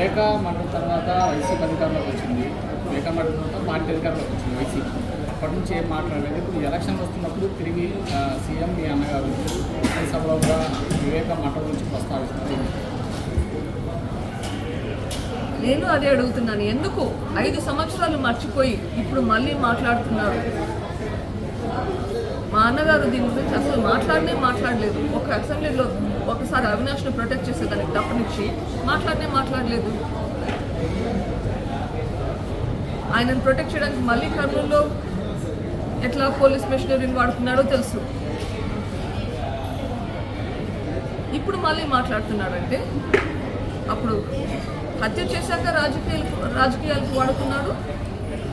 వివేక మఠం తర్వాత వైసీపీ అధికారంలోకి వచ్చింది. వివేక మఠం తర్వాత పార్టీ అధికారంలోకి వచ్చింది వైసీపీ. అప్పటి నుంచి ఏం మాట్లాడలేదు. ఇప్పుడు ఎలక్షన్ వస్తున్నప్పుడు తిరిగి సీఎం మీ అన్నగారు సభలో కూడా వివేక మఠం గురించి ప్రస్తావిస్తున్నారు. నేను అదే అడుగుతున్నాను, ఎందుకు 5 సంవత్సరాలు మర్చిపోయి ఇప్పుడు మళ్ళీ మాట్లాడుతున్నారు? మా అన్నగారు దీని గురించి అసలు మాట్లాడలేదు. ఒక అసెంబ్లీలో ఒకసారి అవినాష్ను ప్రొటెక్ట్ చేసేదానికి తప్పనిచ్చి మాట్లాడలేదు. ఆయనను ప్రొటెక్ట్ చేయడానికి మళ్ళీ కర్నూలులో ఎట్లా పోలీస్ మెషినరీని వాడుతున్నాడో తెలుసు. ఇప్పుడు మళ్ళీ మాట్లాడుతున్నాడంటే అప్పుడు హత్య చేశాక రాజకీయాలకు వాడుతున్నాడు.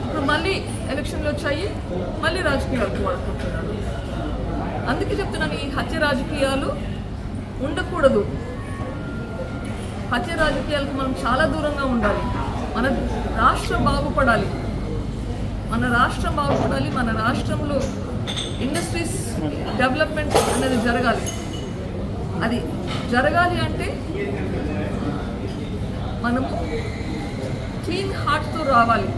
ఇప్పుడు మళ్ళీ ఎలక్షన్లు వచ్చాయి, మళ్ళీ రాజకీయాలకు వాడుకుంటున్నాడు. అందుకే చెప్తున్నాను, ఈ హత్య రాజకీయాలు ఉండకూడదు. హత్య రాజకీయాలకు మనం చాలా దూరంగా ఉండాలి. మన రాష్ట్రం బాగుపడాలి. మన రాష్ట్రంలో ఇండస్ట్రీస్ డెవలప్మెంట్ అనేది జరగాలి. అది జరగాలి అంటే మనము క్లీన్ హార్ట్తో రావాలి.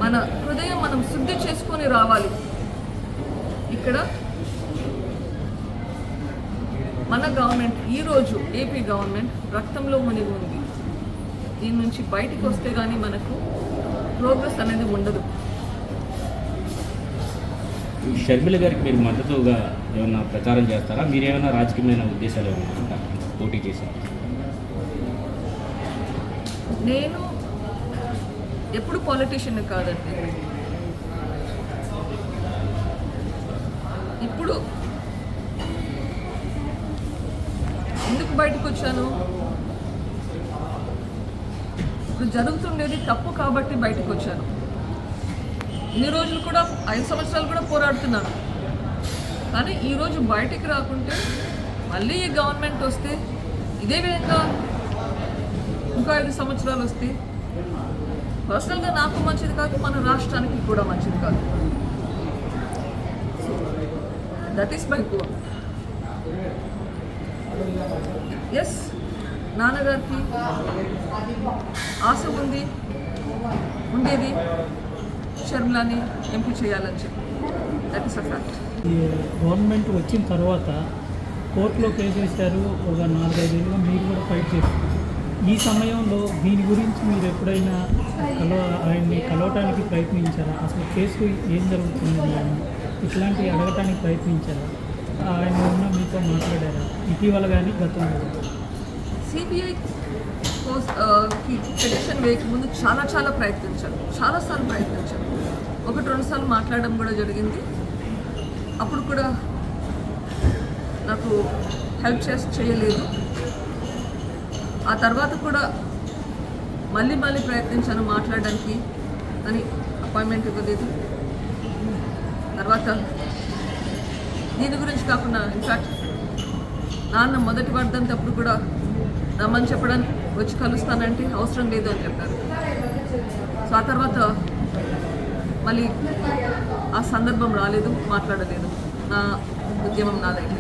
మన హృదయం మనం శుద్ధి చేసుకొని రావాలి. ఇక్కడ మన గవర్నమెంట్ ఈరోజు ఏపీ గవర్నమెంట్ రక్తంలో మునిగి ఉంది. దీని నుంచి బయటికి వస్తే కానీ మనకు ప్రోగ్రెస్ అనేది ఉండదు. షర్మిల గారికి మీరు మద్దతుగా ఏమన్నా ప్రచారం చేస్తారా? మీరేమైనా రాజకీయమైన ఉద్దేశాలు ఏమైనా పోటీ చేశారు? నేను ఎప్పుడు పాలిటీషియన్ కాదండి. ఇప్పుడు ఎందుకు బయటకు వచ్చాను? ఇప్పుడు జరుగుతుండేది తప్పు కాబట్టి బయటకు వచ్చాను. ఇన్ని రోజులు కూడా 5 సంవత్సరాలు కూడా పోరాడుతున్నాను. కానీ ఈరోజు బయటికి రాకుంటే మళ్ళీ ఈ గవర్నమెంట్ వస్తే ఇదే విధంగా ఇంకా 5 సంవత్సరాలు వస్తే పర్సనల్గా నాకు మంచిది కాదు, మన రాష్ట్రానికి కూడా మంచిది కాదు. That is my goal. Yes, నాన్నగారికి ఆశ ఉండేది షర్మిలాని ఎంపీ చేయాలని చెప్పి. That is a fact. Government వచ్చిన తర్వాత కోర్టులో కేసు వేశారు. ఒక 4-5 ఏళ్ళుగా మీరు కూడా ఫైట్ చేశారు. ఈ సమయంలో దీని గురించి మీరు ఎప్పుడైనా ఆయన్ని కలవటానికి ప్రయత్నించారా? అసలు కేసు ఏం జరుగుతుంది అని ఇట్లాంటివి అడగటానికి ప్రయత్నించారా? ఆయన ఉన్న మీతో మాట్లాడారా ఇటీవల కానీ గతంలో? సిబిఐ పిటిషన్ వేయకముందు చాలా ప్రయత్నించాను. చాలాసార్లు ప్రయత్నించాను. 1-2 సార్లు మాట్లాడడం కూడా జరిగింది. అప్పుడు కూడా నాకు హెల్ప్ చేయలేదు. ఆ తర్వాత కూడా మళ్ళీ ప్రయత్నించాను మాట్లాడడానికి, కానీ అపాయింట్మెంట్ ఇవ్వలేదు. తర్వాత దీని గురించి కాకుండా ఇన్ఫ్యాక్ట్ నాన్న మొదటి వర్ధంతి అప్పుడు కూడా రమ్మని చెప్పడానికి వచ్చి కలుస్తానంటే అవసరం లేదు అని చెప్పారు. సో ఆ తర్వాత మళ్ళీ ఆ సందర్భం రాలేదు, మాట్లాడలేదు. నా ఉద్యమం నాదైతే.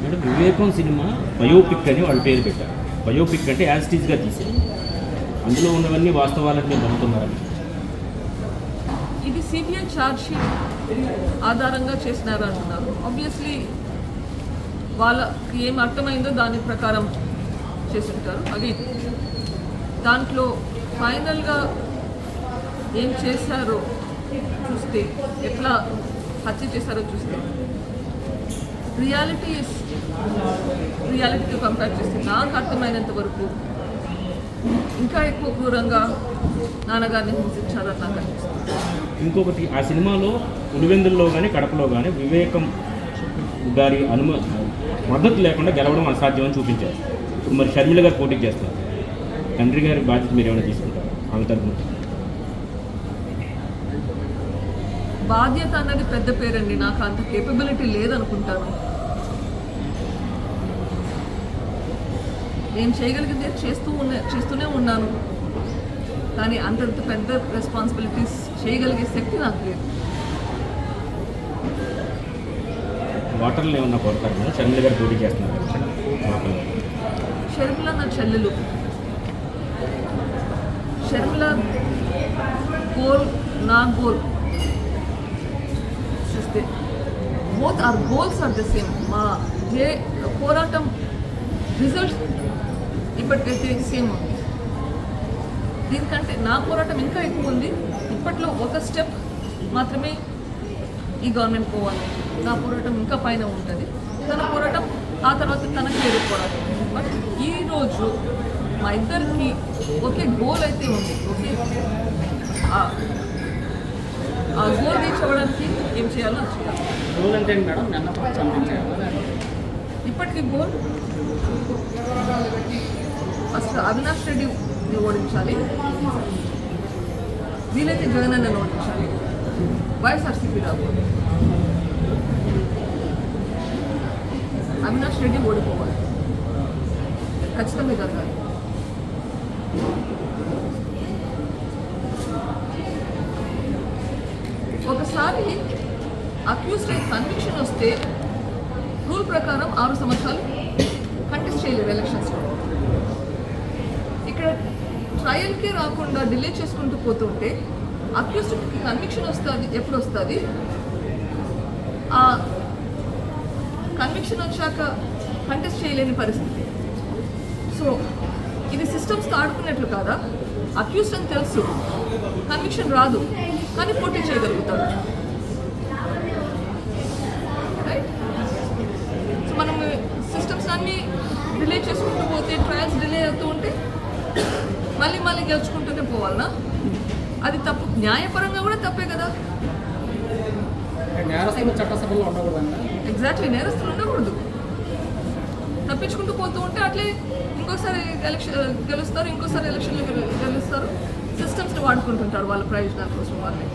మేడం, వివేకం సినిమా బయోపిక్ అని వాళ్ళు పేరు పెట్టారు. బయోపిక్ అంటే యాజిటీస్గా తీశారు. అందులో ఉన్నవన్నీ వాస్తవాలకు మీరు నమ్ముతున్నారా? ఇది సిబిఐ ఛార్జ్ షీట్ ఆధారంగా చేసినారు అంటున్నారు. ఆబ్వియస్లీ వాళ్ళకి ఏం అర్థమైందో దాని ప్రకారం చేస్తుంటారు. అది దాంట్లో ఫైనల్గా ఏం చేశారో చూస్తే, ఎట్లా హత్య చేశారో చూస్తే రియాలిటీతో కంపేర్ చేస్తే నాకు అర్థమైనంత వరకు ఇంకా ఎక్కువ క్రూరంగా నాన్నగారిని హింసించారని నాకు అనిపిస్తుంది. ఇంకొకటి, ఆ సినిమాలో పులివెందుల్లో కానీ కడపలో కానీ వివేకం గారి మద్దతు లేకుండా గెలవడం అసాధ్యమని చూపించారు. ఇప్పుడు మరి షర్మిల గారు పోటీ చేస్తారు. తండ్రి గారి బాధ్యత మీరు ఏమైనా తీసుకుంటారు ఆమె తరఫున? బాధ్యత అన్నది పెద్ద పేరండి. నాకు అంత కేపబిలిటీ లేదనుకుంటాను. నేను చేయగలిగింది చేస్తూనే ఉన్నాను. కానీ అంతంత పెద్ద రెస్పాన్సిబిలిటీస్ చేయగలిగే శక్తి నాకు లేదు. వాటర్లో ఏమన్నా కొడతారు? షర్మిల గారు పోటీ చేస్తున్నారు. చెల్లెలు. షర్మిల గోల్, నా గోల్ చూస్తే both our goals are the same. మా పోరాటం రిజల్ట్ ఇప్పటికైతే సేమ్ ఉంది. దీనికంటే నా పోరాటం ఇంకా ఎక్కువ ఉంది. ఇప్పట్లో ఒక స్టెప్ మాత్రమే ఈ గవర్నమెంట్ పోవాలి. నా పోరాటం ఇంకా పైన ఉంటుంది. తన పోరాటం ఆ తర్వాత తనకి వేరే పోరాటం. బట్ ఈరోజు మా ఇద్దరికి ఒకే గోల్ అయితే ఉంది. ఓకే, ఆ గోల్ రీచ్ అవ్వడానికి ఏం చేయాలో అది చేయాలి. గోల్ అంటే మేడం నిన్న పంపించారు. ఇప్పటికీ గోల్ ఫస్ట్ అవినాష్ రెడ్డిని ఓడించాలి, వీలైతే జగన్ అన్నను ఓడించాలి, వైఎస్ఆర్సీపీ రాకూడదు. అవినాష్ రెడ్డి ఓడిపోవాలి, ఖచ్చితంగా జరగాలి. ఒకసారి అక్యూజ్డ్ కన్విక్షన్ వస్తే రూల్ ప్రకారం 6 సంవత్సరాలు కంటెస్ట్ చేయలేదు ఎలక్షన్స్లో. ఇక్కడ ట్రయల్కే రాకుండా డిలే చేసుకుంటూ పోతుంటే అక్యూజ్డ్కి కన్విక్షన్ వస్తుంది. ఎప్పుడు వస్తుంది? ఆ కన్విక్షన్ వచ్చాక కంటెస్ట్ చేయలేని పరిస్థితి. సో ఇది సిస్టమ్స్తో ఆడుకున్నట్లు కాదా? అక్యూజ్డ్ అని తెలుసు, కన్విక్షన్ రాదు, కానీ పోటీ చేయగలుగుతాడు. రైట్? సో మనం సిస్టమ్స్ అన్నీ డిలే చేసుకుంటూ పోతే, ట్రయల్స్ డిలే అవుతూ ఉంటే మళ్ళీ గెలుచుకుంటూనే పోవాలనా? అది తప్పు. న్యాయపరంగా కూడా తప్పే కదా. నేరస్తులు చట్టసభలో ఉండకూడదండి. ఎగ్జాక్ట్లీ, నేరస్తులు ఉండకూడదు. తప్పించుకుంటూ పోతూ ఉంటే అట్లే ఇంకోసారి గెలుస్తారు, ఇంకోసారి ఎలక్షన్లో గెలుస్తారు. సిస్టమ్స్ని వాడుకుంటుంటారు వాళ్ళ ప్రయోజనాల కోసం వాళ్ళే.